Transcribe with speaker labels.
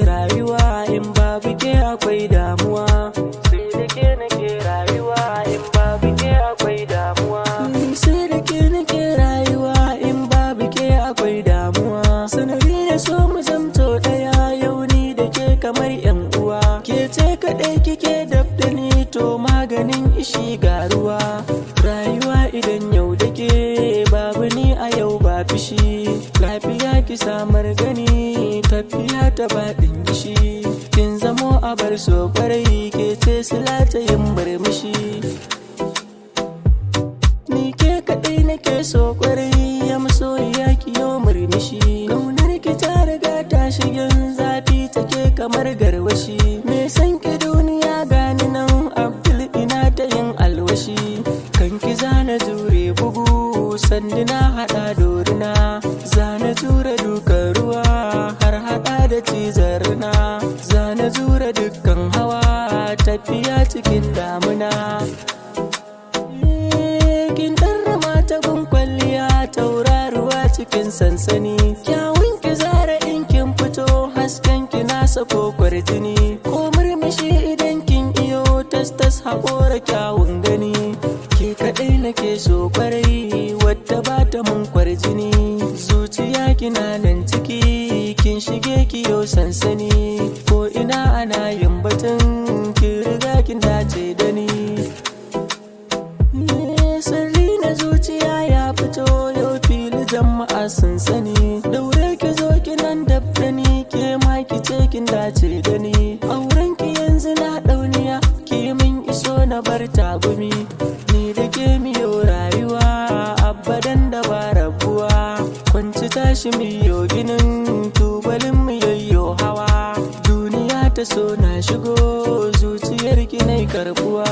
Speaker 1: rayuwa, in babu ke akwai damuwa. Sai da ke nake rayuwa, in babu ke akwai damuwa. Sai da ke nake rayuwa, in babu ke akwai damuwa. Sanadi da so mu zamto ɗaya, yau ni da ke kamar yan uwa. Ke ce kaɗai kike dab da ni, to maganin ishi ga ruwa. Rayuwa idan yau da ke babu ni a yau ba fishi. Lafiya ki samar gani, tafiya ta baɗin gishi. Kin zamo abar so ƙwarai, ke ce silata yin murmushi. Ni ke kaɗai nake so ƙwarai, ya masoyiya ki yo murmushi. Ƙaunar ki ta riga ta shigen zafi take kamar garwashi. Me san ki duniya gani nan Abdul ina ta yin alwashi. Kan ki zana jure bugu, sandi na haɗa dorina. Zana jure dukan ruwa, har haɗa da cizar rina. Zana jure dukkan hawa, tafiya cikin damuna. Kin ɗarrama ta gun kwalliya, tauraruwa cikin sansani. Kyawun ki zara in kin fito, hasken ki nasa ko kwarjini. Ko murmushi idan kin iyo, tas haƙora kyawun gani. Ke kaɗai nake so ƙwarai, wadda ba ta mun kwarjini. Zuciya kina nan ciki, kin shige kiyo sansani. Ko ina ana yin batun, kin riga kin dace da ni. Sirri na zuciya ya fito, yau fili jama'a sun sani. Daure ki zo kinan dab da ni, ke ma ki ce kin dace da ni. Auren ki yanzu na ɗauniya, ki min iso na bar tagumi. Ni da ke miyo rayuwa, abadan da ba rabuwa. Kwanci tashi miyo ginin, tubalin mu yayyo hawa. Duniya ta so na shigo, zuciyar ki nai karbuwa.